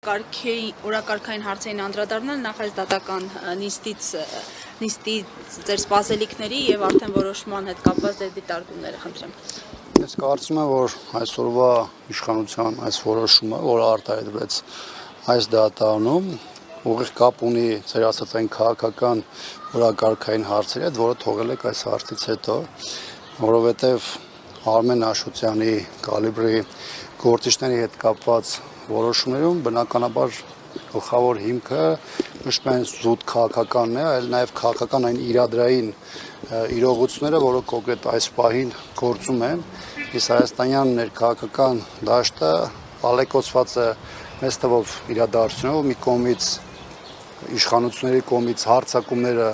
Օրակարգային հարցերին անդրադառնալ նախ այս դատական նիստի ձեր սպասելիքների եւ արդեն որոշման հետ կապված ձեր դիտարկումները խնդրեմ։ Ես կարծում եմ, որ այսօրվա իշխանության այս որոշումը, որը արտահայտվեց այս դատարանում, ուղիղ կապ ունի ձեր ասած այն քաղաքական օրակարգային հարցերի հետ, որը թողել եք այս հարցից հետո, որովհետեւ Արմեն Աշոտյանի կալիբրի գործիչների հետ կապված որոշումներում բնականաբար գլխավոր հիմքը ոչ միայն զուտ քաղաքականն է, այլ նաև քաղաքական այն իրադրային իրողությունները, որը կոնկրետ այս պահին գործում են, իսկ հայաստանյան ներքաղաքական դաշտը ալեկոծված է մեծ թվով իրադարձությունով, մի կողմից իշխանությունների կողմից հարձակումները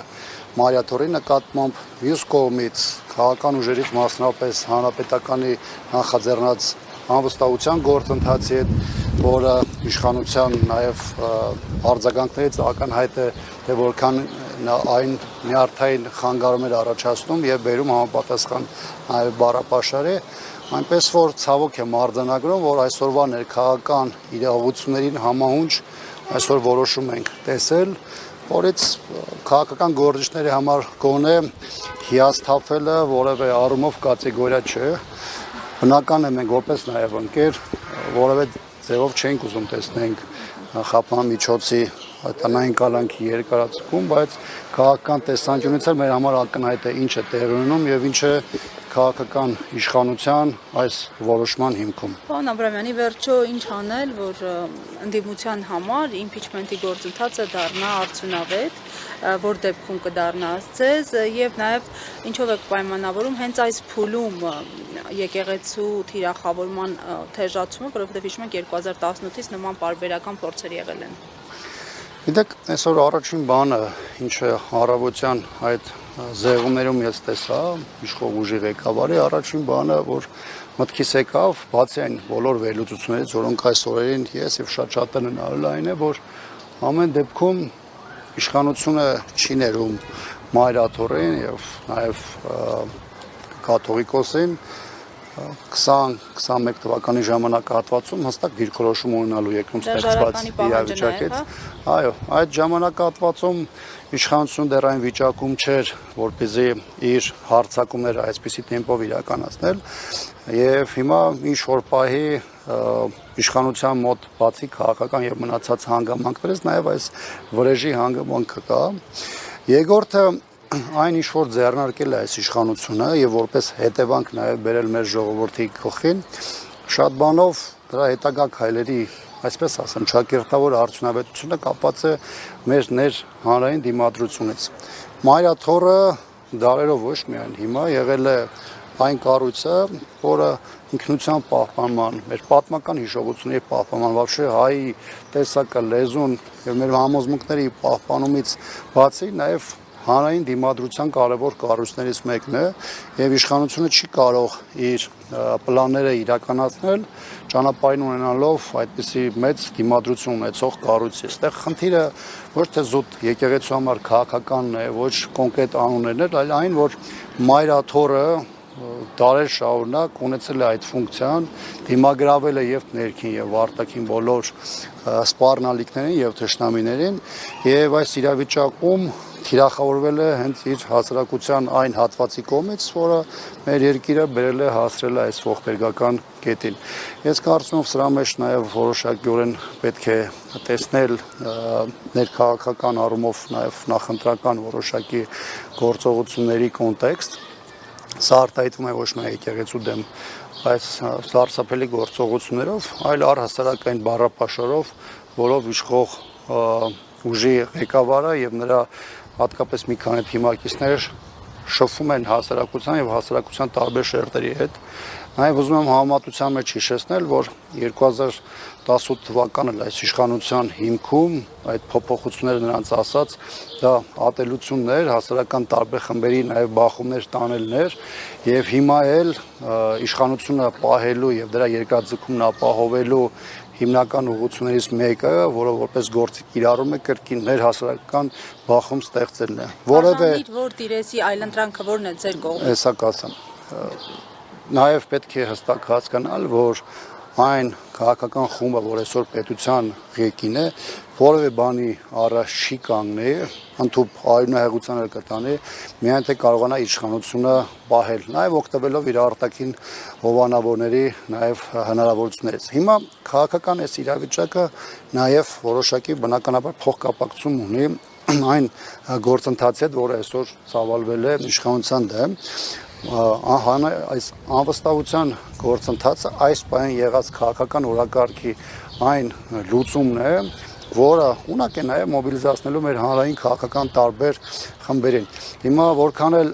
Մարիաթորի նկատմամբ, մյուս կողմից քաղաքական ուժերից մասնավորապես հանրապետականի նախաձեռնած անվստահության գործընթացի հետ, որը իշխանության նաև արձագանքներից ակնհայտ է, թե որքան այն նյարդային խանգարումներ առաջացնում եւ բերում համապատասխան նաև բառապաշարի, այնպես որ ցավոք եմ արձանագրում, որ այսօրվա ներքաղաքական իրողություններին համահունչ այսօր որոշում ենք տեսել, որից քաղաքական գործիչների համար գոնե հիասթափվելը որևէ առումով կատեգորիա չէ։ Բնական է մենք որպես նաև ընկեր որևէ ձևով չենք ուզում տեսնենք խափան միջոցի տնային կալանքի երկարաձգում, բայց քաղաքական տեսանկյունից էլ մեր համար ակնհայտ է ինչ է տեղի ունենում եւ ինչ է քաղաքական իշխանության այս որոշման հիմքում։ Պարոն Աբրամյանի, վերջո ինչ անել, որ ընդդիմության համար իմպիչմենտի գործընթացը դառնա արդյունավետ, որ դեպքում կդառնա ձեզ եւ նաեւ ինչով եք պայմանավորում հենց այս փուլում եկեղեցու թիրախավորման թեժացումը, որովհետեւ հիշում եք 2018-ից նման պարբերական փորձեր եղել են։ Գիտեք, այսօր առաջին բանը, ինչը առավոտյան այդ զեղումներում ես տեսա, իշխող ուժի ղեկավարի առաջին բանը, որ մտքիս եկավ, բացի այն բոլոր վերլուծություններից, որոնք այս օրերին ես եւ շատ տնանալու այն է, որ ամեն դեպքում իշխանությունը չի ներում Մարիաթորին եւ նաեւ կաթողիկոսին 20-21 թվականի ժամանակահատվածում հստակ դիրքորոշում ունենալու երկրում ստեղծված իրավիճակից։ Այո, այդ ժամանակահատվածում իշխանությունը դեռ այն վիճակում չէր, որպեսզի իր հարձակումները այսպիսի տեմպով իրականացնել, եւ հիմա ինչ որ պահի իշխանության մոտ բացի քաղաքական եւ մնացած հանգամանքներից նաեւ այս վրեժի հանգամանքը կա։ Երկրորդը այն ինչ որ ձեռնարկել է այս իշխանությունը եւ որպես հետևանք նաեւ բերել մեր ժողովրդի գլխին, շատ բանով դրա հետագա քայլերի, այսպես ասեմ, ճակերտավոր արդյունավետությունը կապված է մեր հանրային դիմադրությունից։ Մարիաթորը դարերով ոչ միայն հիմա եղել է այն կառույցը, որը ինքնության պահպանման, մեր պատմական հիշողությունների պահպանման, вообще հայ տեսակը, լեզուն եւ մեր համոզմունքների պահպանումից բացի նաեւ հանրային դիմադրության կարևոր կառույցներից մեկն է եւ իշխանությունը չի կարող իր պլանները իրականացնել ճանապարհին ունենալով այդպիսի մեծ դիմադրություն ունեցող կառույցի։ Այստեղ խնդիրը ոչ թե զուտ եկեղեցու համար քաղաքականն է, ոչ կոնկրետ անուններն, այլ այն, որ Մարիաթորը դարեր շարունակ ունեցել է այդ ֆունկցիան, դիմագրավել է եւ ներքին եւ արտաքին բոլոր սպառնալիքներին եւ թշնամիներին եւ այս իրավիճակում թիրախավորվել է հենց իր հասարակության այն հատվածի կողմից, որը մեր երկիրը բերել է հասրել է այս ողբերգական կետին։ Ես կարծում եմ սրա մեջ նաև որոշակիորեն պետք է տեսնել ներքաղաքական առումով նաև նախընտրական որոշակի գործողությունների կոնտեքստ։ Սա արտահայտվում է ոչ միայն եկեղեցու դեմ այս սարսափելի գործողություններով, այլ առհասարակ այն բառապաշարով, որով իշխող ուժի ղեկավարը եւ նրա հատկապես մի քանի թիմակիցներ շփվում են հասարակության եւ հասարակության տարբեր շերտերի հետ։ Նաեւ ուզում եմ համեմատության մեջ հիշեցնել, որ 2018 թվականն այս իշխանության հիմքում այդ փոփոխությունները նրանց ասած դա ատելություններ, հասարակական տարբեր խմբերի նաեւ բախումներ տանելներ եւ հիմա էլ իշխանությունը պահելու եւ դրա երկրաձգումն ապահովելու հիմնական ուղղություններից մեկը, որը որպես գործի կիրառում է կրկին մեր հասարակական բախում ստեղծելն է։ Որևէ որ դիրեսի այլընտրանքը որն է ձեր կողմից։ Հեսա կասեմ։ Նաև պետք է հստակ հասկանալ, որ այն քաղաքական խումբը, որ այսօր պետության ղեկին է, որևէ բանի առաջ չի կանգնի, ընդհանուր արյունահեղության էլ կտանի, միայն թե կարողանա իշխանությունը պահել, նաև օգտվելով իր արտաքին հովանավորների նաև հնարավորություններից։ Հիմա քաղաքական այս իրավիճակը նաև որոշակի բնականաբար փոխկապակցություն ունի այն գործընթացի հետ, որը այսօր ծավալվել է իշխանության դեմ, այս անվստահության գործընթացը այս պահին եղած քաղաքական օրակարգի այն լուծումն է, որը ունակ է նաև մոբիլիզացնելու մեր հանրային քաղաքական տարբեր խմբերին։ Հիմա որքան էլ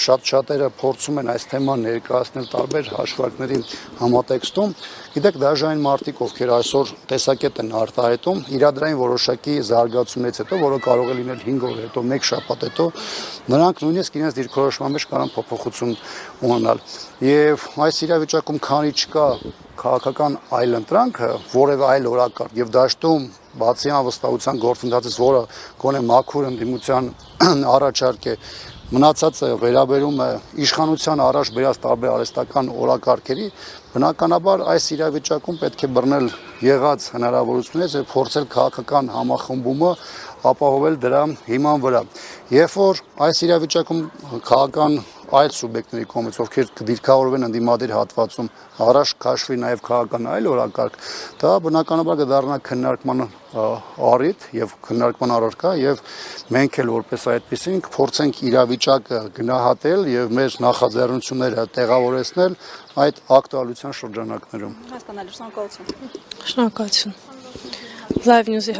շատերը փորձում են այս թեման ներկայացնել տարբեր հաշվարկների համատեքստում, գիտեք, դաժե այն մարդիկ, ովքեր այսօր տեսակետ են արտահայտում իրադրային որոշակի զարգացումներից հետո, որը կարող է լինել 5 օր հետո, 1 շաբաթ հետո, նրանք նույնիսկ իրենց դիրքորոշման մեջ կարող փոփոխություն ունենալ։ Եվ այս իրավիճակում քանի չկա քաղաքական այլընտրանքը, որևէ այլ օրակարգ եւ դաշտում բացի անվստահության գործընթացից, որը գոնե մաքուր ընդդիմության առաջարկ է, մնացածը վերաբերում է իշխանության առաջ բերած տարբեր արհեստական օրակարգերի, բնականաբար այս իրավիճակում պետք է բռնել եղած հնարավորություններից եւ փորձել քաղաքական համախմբումը ապահովել դրա հիման վրա։ Երբ որ այս իրավիճակում քաղաքական այլ սուբյեկտների կողմից, ովքեր կդիրքավորվեն ընդդիմադիր հատվածում, առաջ քաշվի նաև քաղաքական այլ օրակարգ, դա բնականաբար կդառնա քննարկման առիթ եւ քննարկման առարկա եւ մենք էլ որպես այդպեսին կփորձենք իրավիճակը գնահատել եւ մեր նախաձեռնությունները տեղավորեցնել այդ ակտուալության շրջանակներում։ Հասկանալի, շնորհակալություն։ Շնորհակալություն։ Live News-ի